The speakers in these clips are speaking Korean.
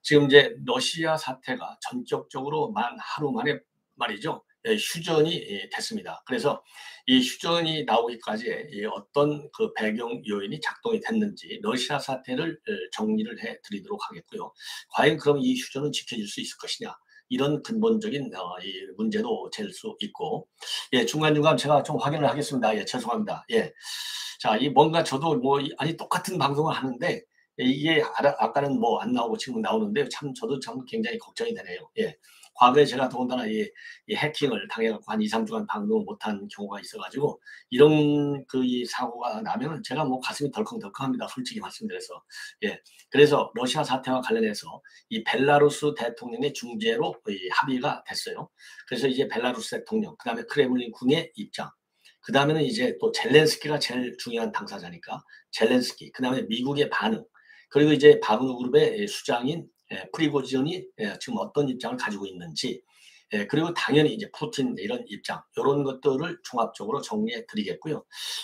지금 이제 러시아 사태가 전격적으로 하루 만에 말이죠. 휴전이 됐습니다. 그래서 이 휴전이 나오기까지의 이 어떤 그 배경 요인이 작동이 됐는지 러시아 사태를 정리를 해 드리도록 하겠고요. 과연 그럼 이 휴전은 지켜질 수 있을 것이냐? 이런 근본적인 이 문제도 될 수 있고, 중간중간 제가 좀 확인을 하겠습니다. 죄송합니다. 자, 이 뭔가 저도 뭐 아니 똑같은 방송을 하는데 이게 아까는 뭐 안 나오고 지금 나오는데 참 저도 참 굉장히 걱정이 되네요. 과거에 제가 더군다나 이 해킹을 당해 갖고 한 2-3 주간 방송을 못한 경우가 있어 가지고 이런 이 사고가 나면은 제가 뭐 가슴이 덜컹덜컹합니다, 솔직히 말씀드려서. 예. 그래서 러시아 사태와 관련해서 이 벨라루스 대통령의 중재로 이 합의가 됐어요. 그래서 이제 벨라루스 대통령, 그다음에 크레물린 궁의 입장, 그다음에는 이제 또 젤렌스키가 제일 중요한 당사자니까 젤렌스키, 그다음에 미국의 반응, 그리고 이제 바그너 그룹의 수장인 프리고진이 지금 어떤 입장을 가지고 있는지, 그리고 당연히 이제 푸틴 이런 입장, 요런 것들을 종합적으로 정리해 드리겠고요.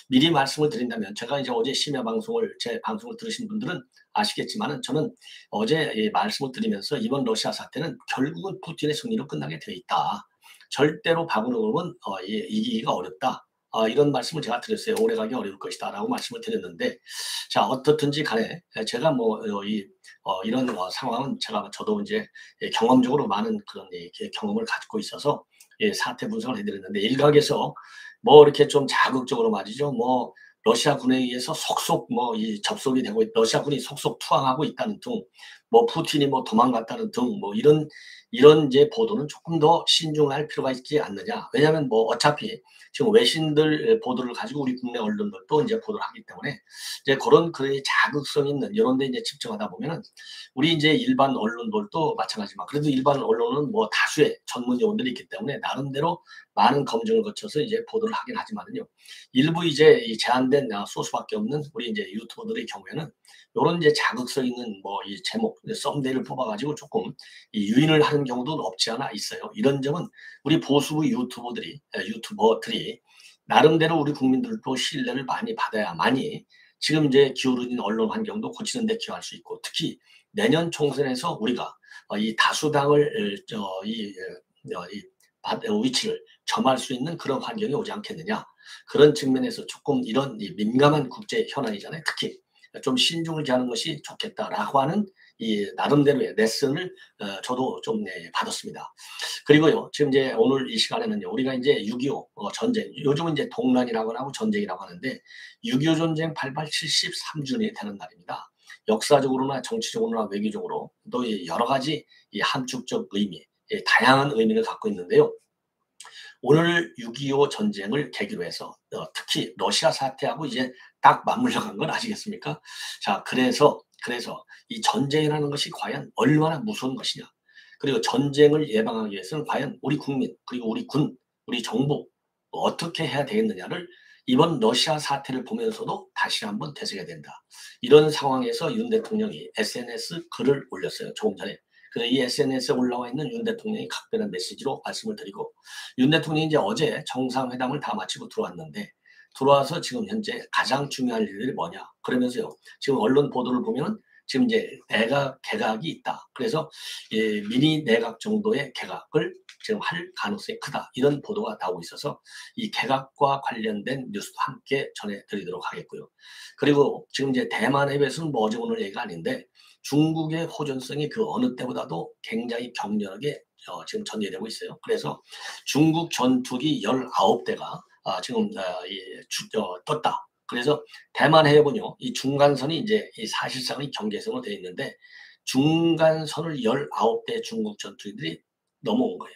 미리 말씀을 드린다면 제가 이제 어제 심야 방송을 제 방송을 들으신 분들은 아시겠지만은 저는 어제 이 말씀을 드리면서 이번 러시아 사태는 결국은 푸틴의 승리로 끝나게 되어 있다. 절대로 바그너 그룹은 이기기가 어렵다. 이런 말씀을 제가 드렸어요. "오래가기 어려울 것이다."라고 말씀을 드렸는데, 자 어떻든지 간에 제가 뭐 이런 상황은 저도 이제 경험적으로 많은 그런 경험을 가지고 있어서 사태 분석을 해 드렸는데, 일각에서 뭐 이렇게 좀 자극적으로 말이죠. 뭐 러시아군에 의해서 속속 뭐 이 접속이 되고 러시아군이 속속 투항하고 있다는 등, 뭐 푸틴이 뭐 도망갔다는 등, 뭐 이런 이제 보도는 조금 더 신중할 필요가 있지 않느냐. 왜냐하면 뭐 어차피 지금 외신들 보도를 가지고 우리 국내 언론들도 이제 보도를 하기 때문에 이제 그런 자극성 있는 이런 데 이제 집중하다 보면은 우리 이제 일반 언론들도 마찬가지지만, 그래도 일반 언론은 뭐 다수의 전문 요원들이 있기 때문에 나름대로 많은 검증을 거쳐서 이제 보도를 하긴 하지만은요. 일부 이제 이 제한된 소수밖에 없는 우리 이제 유튜버들의 경우에는 요런 이제 자극성 있는 뭐 이 제목, 썸네일을 뽑아 가지고 조금 이 유인을 하는 경우도 없지 않아 있어요. 이런 점은 우리 보수부 유튜버들이 나름대로 우리 국민들도 신뢰를 많이 받아야만이 지금 이제 기울어진 언론 환경도 고치는 데 기여할 수 있고, 특히 내년 총선에서 우리가 이 다수당을 위치를 점할 수 있는 그런 환경이 오지 않겠느냐. 그런 측면에서 조금 이런 이 민감한 국제 현안이잖아요. 특히 좀 신중을 기하는 것이 좋겠다라고 하는 이 나름대로의 레슨을 저도 좀 받았습니다. 그리고요, 지금 이제 오늘 이 시간에는요, 우리가 이제 6.25 전쟁, 요즘은 이제 동란이라고 하고 전쟁이라고 하는데 6.25 전쟁 발발 73주년이 되는 날입니다. 역사적으로나 정치적으로나 외교적으로 또 여러 가지 이 함축적 의미, 다양한 의미를 갖고 있는데요. 오늘 6.25 전쟁을 계기로 해서 특히 러시아 사태하고 이제 딱 맞물려 간 건 아시겠습니까? 자, 그래서 이 전쟁이라는 것이 과연 얼마나 무서운 것이냐. 그리고 전쟁을 예방하기 위해서는 과연 우리 국민, 그리고 우리 군, 우리 정부 어떻게 해야 되겠느냐를 이번 러시아 사태를 보면서도 다시 한번 되새겨야 된다. 이런 상황에서 윤 대통령이 SNS 글을 올렸어요, 조금 전에. 그래서 이 SNS에 올라와 있는 윤 대통령이 각별한 메시지로 말씀을 드리고, 윤 대통령이 이제 어제 정상회담을 다 마치고 들어왔는데, 들어와서 지금 현재 가장 중요한 일이 뭐냐 그러면서요, 지금 언론 보도를 보면은 지금 이제 내각 개각이 있다. 그래서 미니 내각 정도의 개각을 지금 할 가능성이 크다. 이런 보도가 나오고 있어서 이 개각과 관련된 뉴스도 함께 전해드리도록 하겠고요. 그리고 지금 이제 대만 해협에서는 뭐 어제 오늘 얘기가 아닌데 중국의 호전성이 그 어느 때보다도 굉장히 격렬하게 지금 전개되고 있어요. 그래서 중국 전투기 19대가 지금 떴다. 그래서 대만 해협은요, 이 중간선이 이제 이 사실상의 경계선으로 되어 있는데 중간선을 19대 중국 전투기들이 넘어온 거예요.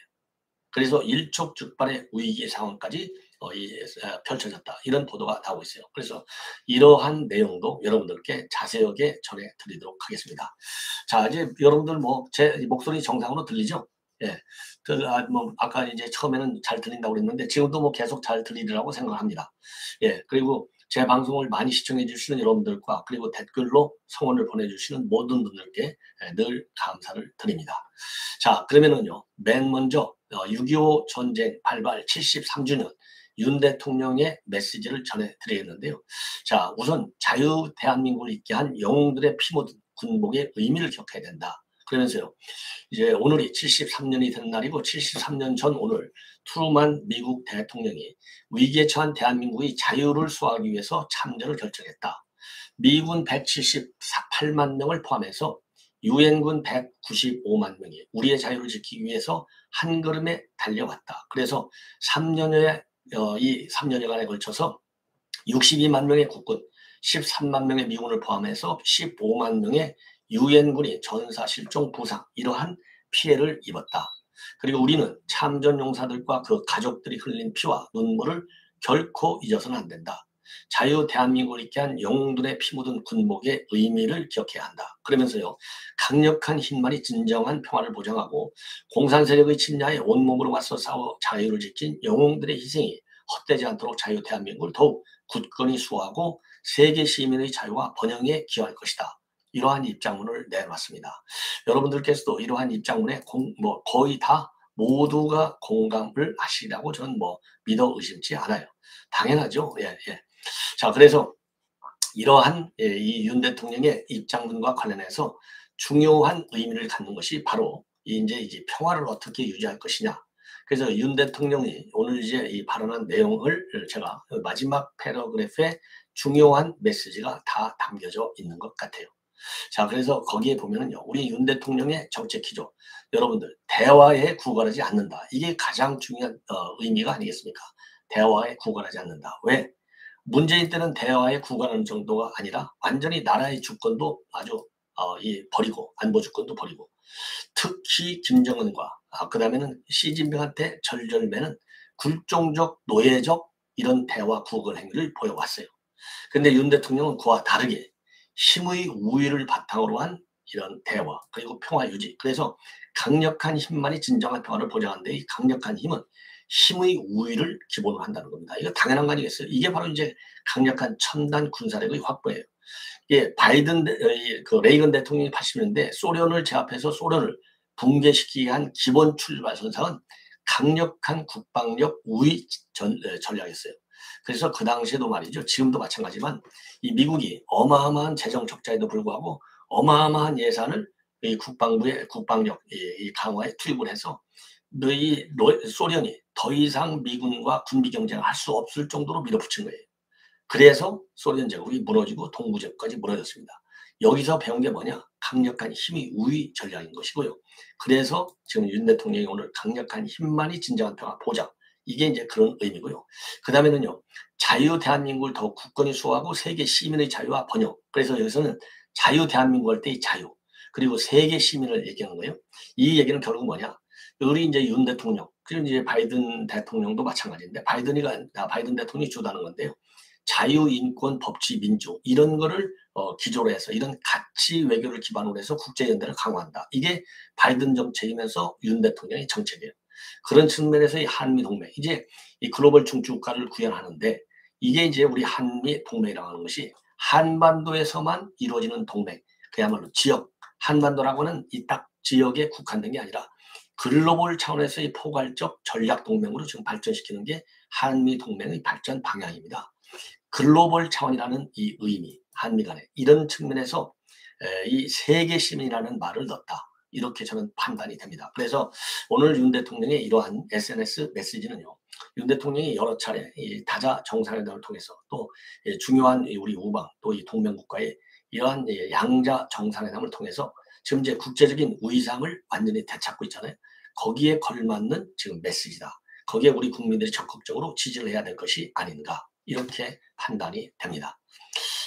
그래서 일촉즉발의 위기 상황까지 펼쳐졌다. 이런 보도가 나오고 있어요. 그래서 이러한 내용도 여러분들께 자세하게 전해드리도록 하겠습니다. 자, 이제 여러분들 뭐 제 목소리 정상으로 들리죠? 예. 뭐 아까 이제 처음에는 잘 들린다고 그랬는데 지금도 뭐 계속 잘 들리리라고 생각합니다. 그리고 제 방송을 많이 시청해 주시는 여러분들과 그리고 댓글로 성원을 보내주시는 모든 분들께 늘 감사를 드립니다. 자, 그러면은요, 맨 먼저 6.25 전쟁 발발 73주년 윤 대통령의 메시지를 전해드리겠는데요. 자, 우선 자유 대한민국을 있게 한 영웅들의 피 묻은 군복의 의미를 기억해야 된다. 그러면서요. 이제 오늘이 73년이 된 날이고 73년 전 오늘 트루만 미국 대통령이 위기에 처한 대한민국의 자유를 수호하기 위해서 참전을 결정했다. 미군 178만 명을 포함해서 유엔군 195만 명이 우리의 자유를 지키기 위해서 한 걸음에 달려왔다. 그래서 3년여에 이 3년여간에 걸쳐서 62만 명의 국군, 13만 명의 미군을 포함해서 15만 명의 유엔군이 전사 실종 부상 이러한 피해를 입었다. 그리고 우리는 참전 용사들과 그 가족들이 흘린 피와 눈물을 결코 잊어서는 안 된다. 자유 대한민국을 있게 한 영웅들의 피 묻은 군복의 의미를 기억해야 한다. 그러면서요. 강력한 힘만이 진정한 평화를 보장하고 공산 세력의 침략에 온몸으로 맞서 싸워 자유를 지킨 영웅들의 희생이 헛되지 않도록 자유 대한민국을 더욱 굳건히 수호하고 세계 시민의 자유와 번영에 기여할 것이다. 이러한 입장문을 내놨습니다. 여러분들께서도 이러한 입장문에 거의 다 모두가 공감을 하시라고 저는 믿어 의심치 않아요. 당연하죠. 예, 예. 자, 그래서 이러한 이 윤 대통령의 입장문과 관련해서 중요한 의미를 갖는 것이 바로 이제 평화를 어떻게 유지할 것이냐. 그래서 윤 대통령이 오늘 이제 이 발언한 내용을 제가 마지막 패러그래프에 중요한 메시지가 다 담겨져 있는 것 같아요. 자, 그래서 거기에 보면은요, 우리 윤 대통령의 정책 기조, 여러분들 대화에 구걸하지 않는다. 이게 가장 중요한 의미가 아니겠습니까? 대화에 구걸하지 않는다. 왜? 문재인 때는 대화에 구걸하는 정도가 아니라 완전히 나라의 주권도 아주 버리고 안보 주권도 버리고 특히 김정은과 그다음에는 시진핑한테 절절매는 굴종적 노예적 이런 대화 구걸 행위를 보여왔어요. 근데 윤 대통령은 그와 다르게 힘의 우위를 바탕으로 한 이런 대화 그리고 평화 유지. 그래서 강력한 힘만이 진정한 평화를 보장하는데 이 강력한 힘은 힘의 우위를 기본으로 한다는 겁니다. 이거 당연한 거 아니겠어요? 이게 바로 이제 강력한 첨단 군사력의 확보예요. 예, 그 레이건 대통령이 80년대 소련을 제압해서 소련을 붕괴시키기 위한 기본 출발선상은 강력한 국방력 우위 전략이었어요. 그래서 그 당시에도 말이죠. 지금도 마찬가지지만 이 미국이 어마어마한 재정 적자에도 불구하고 어마어마한 예산을 이 국방부의 국방력 이 강화에 투입을 해서 이 소련이 더 이상 미군과 군비 경쟁을 할 수 없을 정도로 밀어붙인 거예요. 그래서 소련 제국이 무너지고 동부 제국까지 무너졌습니다. 여기서 배운 게 뭐냐? 강력한 힘이 우위 전략인 것이고요. 그래서 지금 윤 대통령이 오늘 강력한 힘만이 진정한 평화 보장. 이게 이제 그런 의미고요. 그 다음에는요. 자유 대한민국을 더 굳건히 수호하고 세계 시민의 자유와 번영. 그래서 여기서는 자유 대한민국 할 때의 자유. 그리고 세계 시민을 얘기하는 거예요. 이 얘기는 결국 뭐냐? 우리 이제 윤 대통령, 그리고 이제 바이든 대통령도 마찬가지인데 바이든 대통령이 주도하는 건데요. 자유, 인권, 법치, 민주 이런 거를 기조로 해서 이런 가치 외교를 기반으로 해서 국제연대를 강화한다. 이게 바이든 정책이면서 윤 대통령의 정책이에요. 그런 측면에서 이 한미 동맹, 이제 이 글로벌 중추국가를 구현하는데 이게 이제 우리 한미 동맹이라고 하는 것이 한반도에서만 이루어지는 동맹, 그야말로 지역, 한반도라고는 이 딱 지역에 국한된 게 아니라 글로벌 차원에서의 포괄적 전략 동맹으로 지금 발전시키는 게 한미 동맹의 발전 방향입니다. 글로벌 차원이라는 이 의미, 한미 간에 이런 측면에서 이 세계 시민이라는 말을 넣었다. 이렇게 저는 판단이 됩니다. 그래서 오늘 윤 대통령의 이러한 SNS 메시지는요. 윤 대통령이 여러 차례 이 다자 정상회담을 통해서 또 중요한 우리 우방 또 이 동맹국가의 이러한 양자 정상회담을 통해서 지금 이제 국제적인 위상을 완전히 되찾고 있잖아요. 거기에 걸맞는 지금 메시지다. 거기에 우리 국민들이 적극적으로 지지를 해야 될 것이 아닌가. 이렇게 판단이 됩니다.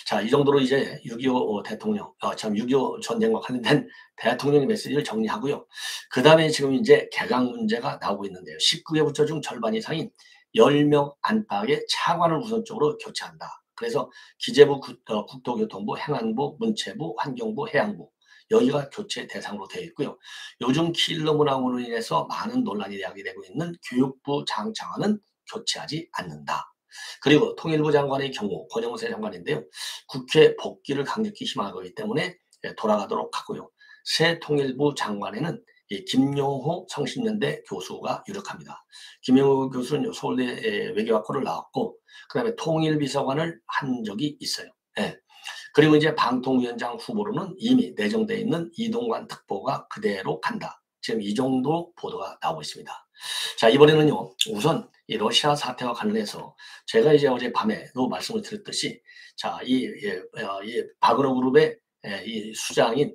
자, 이 정도로 이제 6.25 대통령, 6.25 전쟁과 관련된 대통령의 메시지를 정리하고요. 그 다음에 지금 이제 개각 문제가 나오고 있는데요. 19개 부처 중 절반 이상인 10명 안팎의 차관을 우선적으로 교체한다. 그래서 기재부, 국토교통부, 행안부, 문체부, 환경부, 해양부 여기가 교체 대상으로 되어 있고요. 요즘 킬러 문항으로 인해서 많은 논란이 야기되고 있는 교육부 장차관은 교체하지 않는다. 그리고 통일부 장관의 경우 권영세 장관인데요. 국회 복귀를 강력히 희망하고 있기 때문에 돌아가도록 하고요. 새 통일부 장관에는 김용호 성신연대 교수가 유력합니다. 김용호 교수는 서울대 외교학과를 나왔고 그다음에 통일비서관을 한 적이 있어요. 예. 그리고 이제 방통위원장 후보로는 이미 내정돼 있는 이동관 특보가 그대로 간다. 지금 이 정도 보도가 나오고 있습니다. 자, 이번에는요. 우선 이 러시아 사태와 관련해서 제가 이제 어젯밤에도 말씀을 드렸듯이 자, 이 바그너 그룹의 이 수장인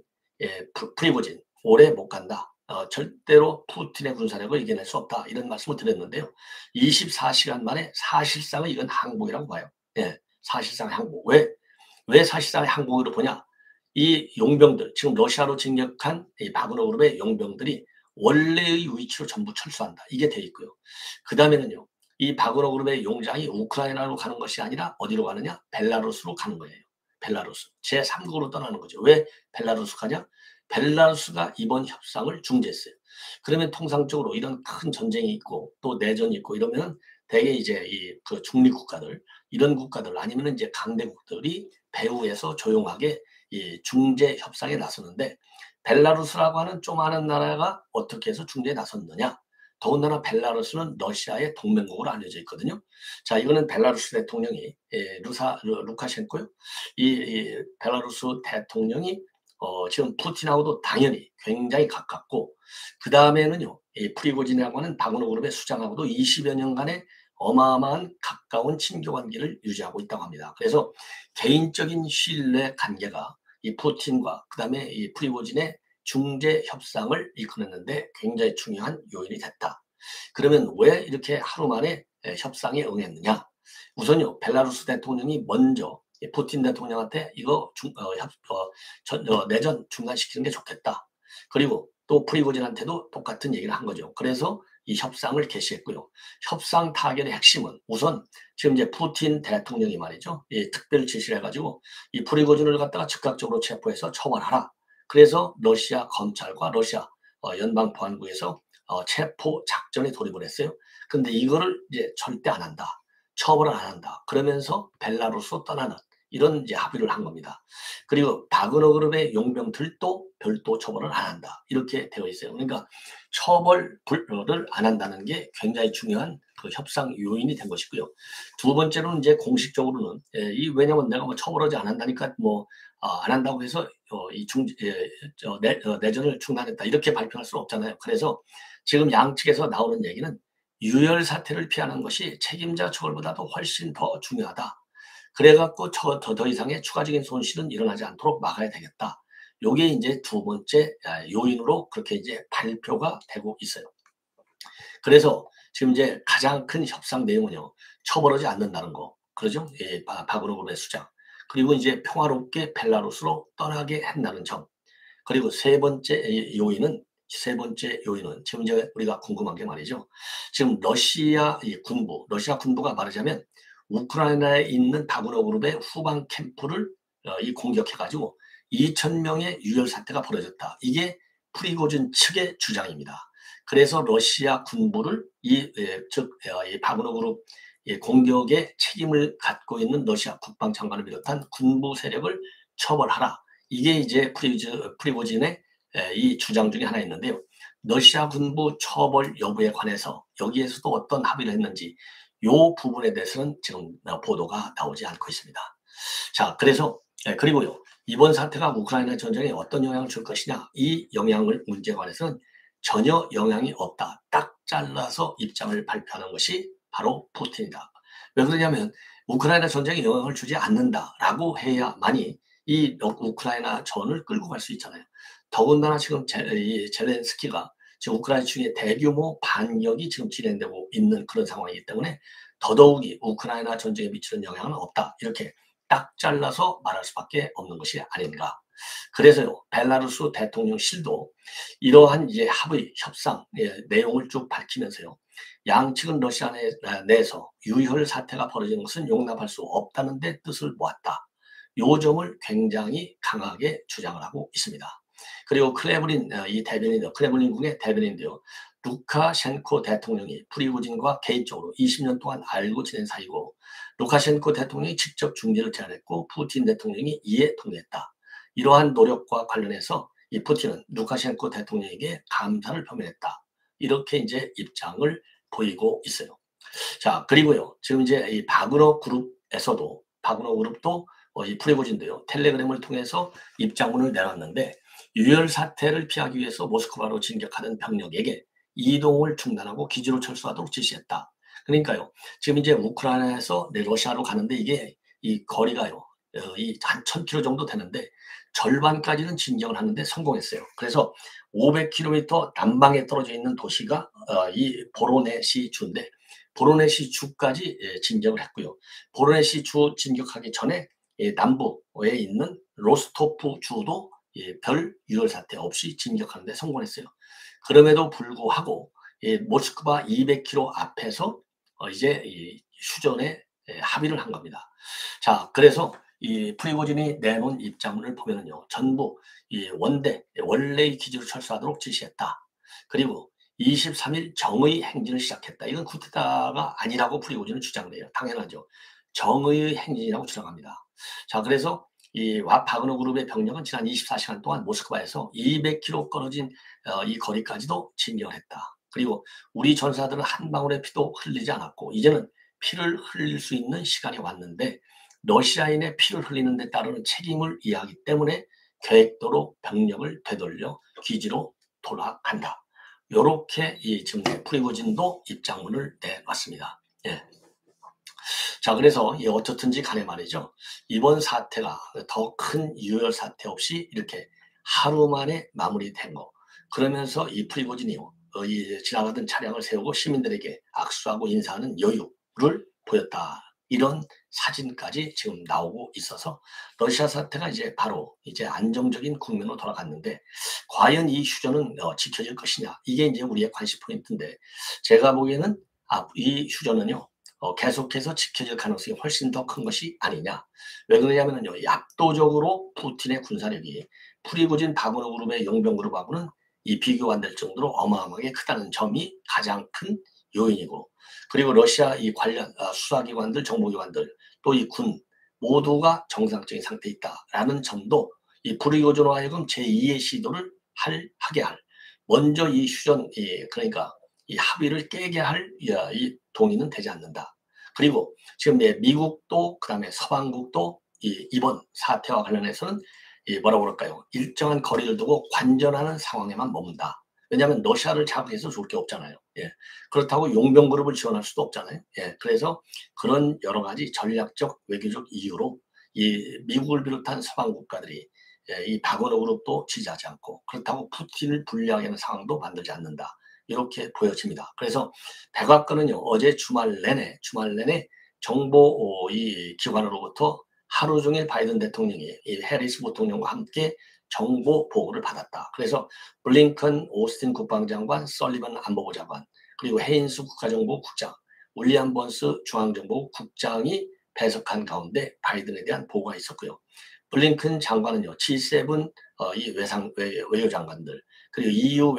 프리고진 오래 못 간다. 절대로 푸틴의 군사력을 이겨낼 수 없다. 이런 말씀을 드렸는데요. 24시간 만에 사실상은 이건 항복이라고 봐요. 예, 사실상 항복. 왜 사실상 항복으로 보냐? 이 용병들, 지금 러시아로 진격한 이 바그너 그룹의 용병들이 원래의 위치로 전부 철수한다. 이게 돼 있고요. 그 다음에는요. 이 바그너 그룹의 용장이 우크라이나로 가는 것이 아니라 어디로 가느냐? 벨라루스로 가는 거예요. 벨라루스. 제3국으로 떠나는 거죠. 왜 벨라루스 가냐? 벨라루스가 이번 협상을 중재했어요. 그러면 통상적으로 이런 큰 전쟁이 있고 또 내전이 있고 이러면은 대개 이제 이 그 중립 국가들 이런 국가들 아니면은 이제 강대국들이 배후에서 조용하게 이 중재 협상에 나서는데 벨라루스라고 하는 조그마한 나라가 어떻게 해서 중재에 나섰느냐? 더군다나 벨라루스는 러시아의 동맹국으로 알려져 있거든요. 자, 이거는 벨라루스 대통령이 루카셴코요. 이 벨라루스 대통령이 지금 푸틴하고도 당연히 굉장히 가깝고 그 다음에는요. 이 프리고진이라고 하는 바그너 그룹의 수장하고도 20여 년간의 어마어마한 가까운 친교 관계를 유지하고 있다고 합니다. 그래서 개인적인 신뢰 관계가 이 푸틴과 그다음에 이 프리고진의 중재 협상을 이끌었는데 굉장히 중요한 요인이 됐다. 그러면 왜 이렇게 하루 만에 협상에 응했느냐? 우선요, 벨라루스 대통령이 먼저 푸틴 대통령한테 이거 내전 중단시키는 게 좋겠다. 그리고 또 프리고진한테도 똑같은 얘기를 한 거죠. 그래서 이 협상을 개시했고요. 협상 타결의 핵심은 우선 지금 이제 푸틴 대통령이 말이죠. 이 특별 지시를 해가지고 이 프리고진을 갖다가 즉각적으로 체포해서 처벌하라. 그래서 러시아 검찰과 러시아 연방보안국에서 체포 작전에 돌입을 했어요. 근데 이거를 이제 절대 안 한다. 처벌을 안 한다. 그러면서 벨라루스로 떠나는 이런 이제 합의를 한 겁니다. 그리고 바그너 그룹의 용병들도 별도 처벌을 안 한다. 이렇게 되어 있어요. 그러니까 처벌을 안 한다는 게 굉장히 중요한 그 협상 요인이 된 것이고요. 두 번째로는 이제 공식적으로는 왜냐면 내가 뭐 처벌하지 안 한다니까 뭐 안 한다고 해서 내전을 중단했다 이렇게 발표할 수는 없잖아요. 그래서 지금 양측에서 나오는 얘기는 유혈 사태를 피하는 것이 책임자 처벌보다도 훨씬 더 중요하다. 그래갖고 더 이상의 추가적인 손실은 일어나지 않도록 막아야 되겠다. 요게 이제 두 번째 요인으로 그렇게 이제 발표가 되고 있어요. 그래서 지금 이제 가장 큰 협상 내용은요. 처벌하지 않는다는 거. 그러죠? 예, 바그너 그룹의 수장. 그리고 이제 평화롭게 벨라루스로 떠나게 한다는 점. 그리고 세 번째 요인은 지금 이제 우리가 궁금한 게 말이죠. 지금 러시아 군부가 말하자면 우크라이나에 있는 바그너 그룹의 후방 캠프를 이 공격해가지고 2,000명의 유혈 사태가 벌어졌다. 이게 프리고진 측의 주장입니다. 그래서 러시아 군부를 이 바그너 그룹 공격의 책임을 갖고 있는 러시아 국방장관을 비롯한 군부 세력을 처벌하라. 이게 이제 프리고진의 이 주장 중에 하나 있는데요. 러시아 군부 처벌 여부에 관해서 여기에서도 어떤 합의를 했는지 요 부분에 대해서는 지금 보도가 나오지 않고 있습니다. 자, 그래서 그리고요. 이번 사태가 우크라이나 전쟁에 어떤 영향을 줄 것이냐 이 문제에 관해서는 전혀 영향이 없다. 딱 잘라서 입장을 발표하는 것이 바로 푸틴이다. 왜 그러냐면 우크라이나 전쟁에 영향을 주지 않는다라고 해야만이 이 우크라이나 전을 끌고 갈 수 있잖아요. 더군다나 지금 이 젤렌스키가 지금 우크라이나 중에 대규모 반격이 지금 진행되고 있는 그런 상황이기 때문에 더더욱이 우크라이나 전쟁에 미치는 영향은 없다. 이렇게 딱 잘라서 말할 수밖에 없는 것이 아닌가. 그래서요, 벨라루스 대통령실도 이러한 이제 합의, 협상 내용을 쭉 밝히면서요. 양측은 러시아 내에서 유혈 사태가 벌어지는 것은 용납할 수 없다는 데 뜻을 모았다. 요 점을 굉장히 강하게 주장을 하고 있습니다. 그리고 크레물린궁의 대변인도요. 루카셴코 대통령이 프리고진과 개인적으로 20년 동안 알고 지낸 사이고 루카셴코 대통령이 직접 중재를 제안했고 푸틴 대통령이 이에 동의했다. 이러한 노력과 관련해서 이 푸틴은 루카셴코 대통령에게 감사를 표명했다. 이렇게 이제 입장을 보이고 있어요. 자, 그리고요. 지금 이제 이 바그너 그룹도 이 프리고진도요. 텔레그램을 통해서 입장문을 내놨는데 유혈 사태를 피하기 위해서 모스크바로 진격하던 병력에게 이동을 중단하고 기지로 철수하도록 지시했다. 그러니까요. 지금 이제 우크라이나에서 러시아로 가는데 이게 이 거리가요. 이한 1000km 정도 되는데 절반까지는 진격을 하는데 성공했어요. 그래서 500km 남방에 떨어져 있는 도시가 이 보로네시 주인데 보로네시 주까지 진격을 했고요. 보로네시 주 진격하기 전에 남부에 있는 로스토프 주도 별 유혈 사태 없이 진격하는 데 성공했어요. 그럼에도 불구하고 모스크바 200km 앞에서 이제 이 휴전에 합의를 한 겁니다. 자, 그래서 이 프리고진이 내놓은 입장문을 보면은요, 전부 이 원래의 기지로 철수하도록 지시했다. 그리고 23일 정의 행진을 시작했다. 이건 쿠데타가 아니라고 프리고진은 주장해요. 당연하죠. 정의의 행진이라고 주장합니다. 자, 그래서 이 바그너 그룹의 병력은 지난 24시간 동안 모스크바에서 200km 떨어진 이 거리까지도 진격을 했다. 그리고 우리 전사들은 한 방울의 피도 흘리지 않았고 이제는 피를 흘릴 수 있는 시간이 왔는데 러시아인의 피를 흘리는 데 따르는 책임을 이해하기 때문에 계획대로 병력을 되돌려 기지로 돌아간다. 요렇게 이 지금 프리고진도 입장문을 내놨습니다. 예. 자, 그래서 어떻든지 간에 말이죠. 이번 사태가 더 큰 유혈 사태 없이 이렇게 하루 만에 마무리된 거. 그러면서 이 프리고진이요. 이 지나가던 차량을 세우고 시민들에게 악수하고 인사하는 여유를 보였다. 이런 사진까지 지금 나오고 있어서 러시아 사태가 이제 바로 이제 안정적인 국면으로 돌아갔는데 과연 이 휴전은 지켜질 것이냐. 이게 이제 우리의 관심 포인트인데 제가 보기에는 이 휴전은요. 계속해서 지켜질 가능성이 훨씬 더 큰 것이 아니냐. 왜 그러냐면요. 압도적으로 푸틴의 군사력이 프리고진 바그너 그룹의 용병 그룹하고는 이 비교가 안 될 정도로 어마어마하게 크다는 점이 가장 큰 요인이고 그리고 러시아 이 관련 수사기관들, 정보기관들 또 이 군 모두가 정상적인 상태에 있다라는 점도 이 프리고진으로 하여금 제2의 시도를 하게 할 먼저 이 휴전 그러니까 이 합의를 깨게 할 이 동의는 되지 않는다. 그리고 지금 미국도 그다음에 서방국도 이번 사태와 관련해서는 뭐라고 그럴까요? 일정한 거리를 두고 관전하는 상황에만 머문다. 왜냐하면 러시아를 자극해서 좋을 게 없잖아요. 예. 그렇다고 용병 그룹을 지원할 수도 없잖아요. 예. 그래서 그런 여러 가지 전략적 외교적 이유로 이 미국을 비롯한 서방 국가들이 이 바그너 그룹도 지지하지 않고 그렇다고 푸틴을 불리하게 하는 상황도 만들지 않는다. 이렇게 보여집니다. 그래서 백악관은요 어제 주말 내내 정보 이 기관으로부터 하루 종일 바이든 대통령이 이 해리스 부통령과 함께 정보 보고를 받았다. 그래서 블링컨 오스틴 국방장관, 설리번 안보부 장관, 그리고 헤인스 국가정보국장, 윌리엄 번스 중앙정보국 국장이 배석한 가운데 바이든에 대한 보고가 있었고요. 블링컨 장관은요 G7 이 외교 장관들 그리고 EU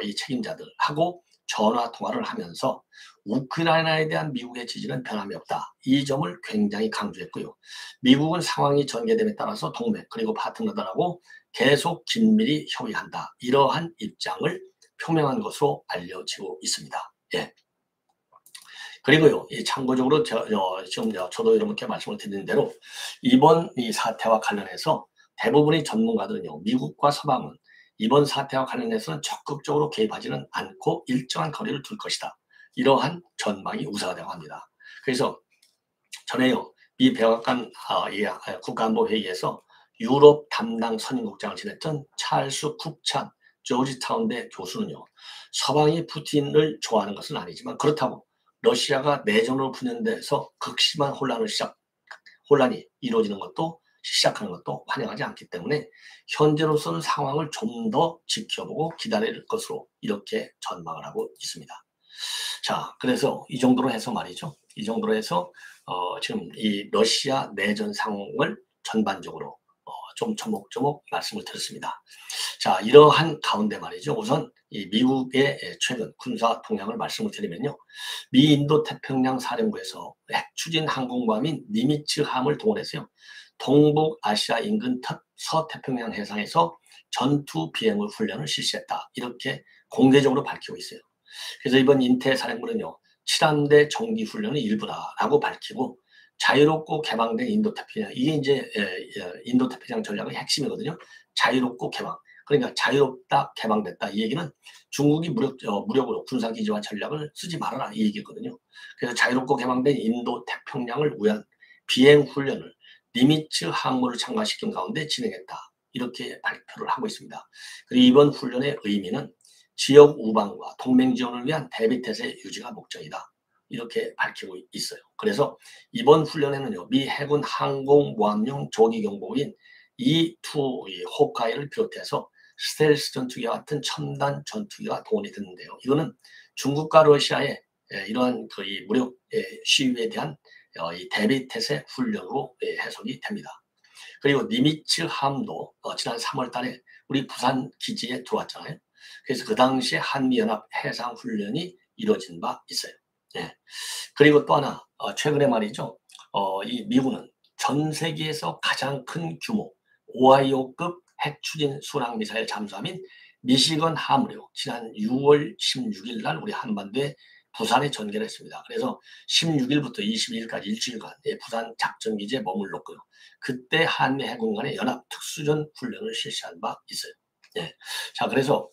이 책임자들하고 전화 통화를 하면서 우크라이나에 대한 미국의 지지는 변함이 없다. 이 점을 굉장히 강조했고요. 미국은 상황이 전개됨에 따라서 동맹 그리고 파트너들하고 계속 긴밀히 협의한다. 이러한 입장을 표명한 것으로 알려지고 있습니다. 예. 그리고요, 참고적으로 지금 저도 이렇게 말씀을 드린 대로 이번 이 사태와 관련해서 대부분의 전문가들은요, 미국과 서방은 이번 사태와 관련해서는 적극적으로 개입하지는 않고 일정한 거리를 둘 것이다. 이러한 전망이 우세하다고 합니다. 그래서 전에요, 미 백악관 국가안보회의에서 유럽 담당 선임국장을 지냈던 찰스 쿡찬 조지타운대 교수는요, 서방이 푸틴을 좋아하는 것은 아니지만 그렇다고 러시아가 내전으로 분열돼서 극심한 혼란이 이루어지는 것도 시작하는 것도 환영하지 않기 때문에 현재로서는 상황을 좀 더 지켜보고 기다릴 것으로 이렇게 전망을 하고 있습니다. 자, 그래서 이 정도로 해서 말이죠. 이 정도로 해서 지금 이 러시아 내전 상황을 전반적으로 좀 조목조목 말씀을 드렸습니다. 자, 이러한 가운데 말이죠. 우선 이 미국의 최근 군사 동향을 말씀을 드리면요. 미 인도 태평양 사령부에서 핵 추진 항공모함인 니미츠 함을 동원해서요. 동북 아시아 인근 서태평양 해상에서 전투 비행 훈련을 실시했다. 이렇게 공개적으로 밝히고 있어요. 그래서 이번 인태 사령부는요. 7함대 정기 훈련의 일부다라고 밝히고 자유롭고 개방된 인도태평양. 이게 이제 인도태평양 전략의 핵심이거든요. 자유롭고 개방. 그러니까 자유롭다, 개방됐다. 이 얘기는 중국이 무력으로 군사기지와 전략을 쓰지 말아라. 이 얘기거든요. 그래서 자유롭고 개방된 인도태평양을 위한 비행훈련을 니미츠 항모를 참가시킨 가운데 진행했다. 이렇게 발표를 하고 있습니다. 그리고 이번 훈련의 의미는 지역 우방과 동맹 지원을 위한 대비태세 유지가 목적이다. 이렇게 밝히고 있어요. 그래서 이번 훈련에는요, 미 해군 항공모함용 조기경보인 E-2 호카이를 비롯해서 스텔스 전투기와 같은 첨단 전투기가 동원이 됐는데요. 이거는 중국과 러시아의 이러한 이 무력 시위에 대한 이 대비태세 훈련으로 해석이 됩니다. 그리고 니미츠 함도 지난 3월 달에 우리 부산 기지에 들어왔잖아요. 그래서 그 당시에 한미연합 해상훈련이 이루어진 바 있어요. 예. 그리고 또 하나 최근에 말이죠. 이 미군은 전 세계에서 가장 큰 규모 오하이오급 핵추진 순항미사일 잠수함인 미시건 함으로 지난 6월 16일 날 우리 한반도에 부산에 전개를 했습니다. 그래서 16일부터 22일까지 일주일간 부산 작전기지에 머물렀고요. 그때 한미 해군 간의 연합 특수전 훈련을 실시한 바 있어요. 예. 자, 그래서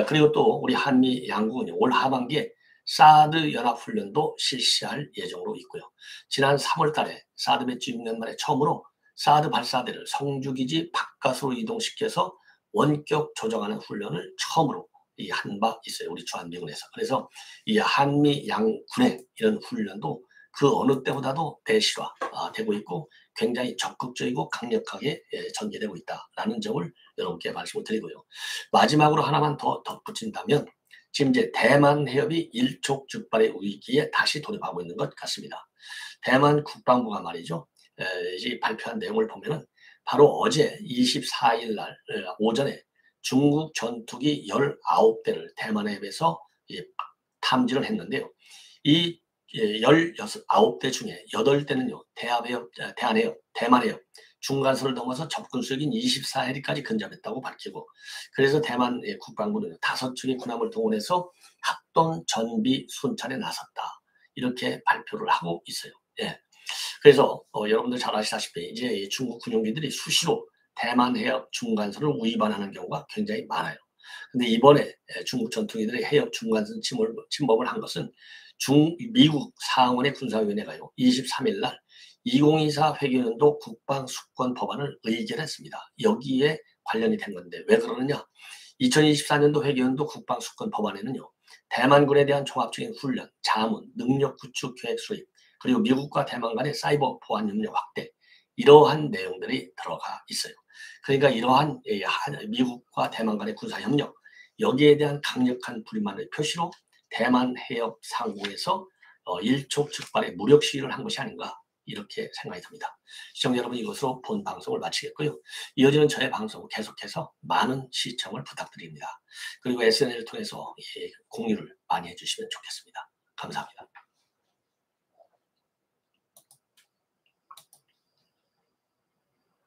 그리고 또 우리 한미 양국은 올 하반기에 사드 연합훈련도 실시할 예정으로 있고요. 지난 3월 달에 사드 배치 6년 만에 처음으로 사드 발사대를 성주기지 바깥으로 이동시켜서 원격 조정하는 훈련을 처음으로 한 바 있어요. 우리 주한미군에서. 그래서 이 한미 양군의 이런 훈련도 그 어느 때보다도 대실화되고 있고 굉장히 적극적이고 강력하게 전개되고 있다라는 점을 여러분께 말씀을 드리고요. 마지막으로 하나만 더 덧붙인다면 지금 이제 대만 해협이 일촉즉발의 위기에 다시 돌입하고 있는 것 같습니다. 대만 국방부가 말이죠. 이제 발표한 내용을 보면은 바로 어제 24일 날 오전에 중국 전투기 19대를 대만 해협에서 탐지를 했는데요. 이 19대 중에 8대는요. 대만 해협 중간선을 넘어서 접근 수역인 24해리까지 근접했다고 밝히고 그래서 대만 국방부는 5척의 군함을 동원해서 합동 전비 순찰에 나섰다. 이렇게 발표를 하고 있어요. 예. 그래서 여러분들 잘 아시다시피 이제 중국 군용기들이 수시로 대만 해협 중간선을 위반하는 경우가 굉장히 많아요. 근데 이번에 중국 전투기들이 해협 중간선 침범을 한 것은 미국 상원의 군사위원회가요 23일 날 2024 회계연도 국방수권 법안을 의결했습니다. 여기에 관련이 된 건데 왜 그러느냐? 2024년도 회계연도 국방수권 법안에는요. 대만군에 대한 종합적인 훈련, 자문, 능력 구축 계획 수립, 그리고 미국과 대만 간의 사이버 보안 협력 확대 이러한 내용들이 들어가 있어요. 그러니까 이러한 미국과 대만 간의 군사 협력 여기에 대한 강력한 불만의 표시로 대만 해협 상공에서 일촉즉발의 무력 시위를 한 것이 아닌가 이렇게 생각이 듭니다. 시청자 여러분 이것으로 본 방송을 마치겠고요. 이어지는 저의 방송 계속해서 많은 시청을 부탁드립니다. 그리고 SNS를 통해서 공유를 많이 해주시면 좋겠습니다. 감사합니다.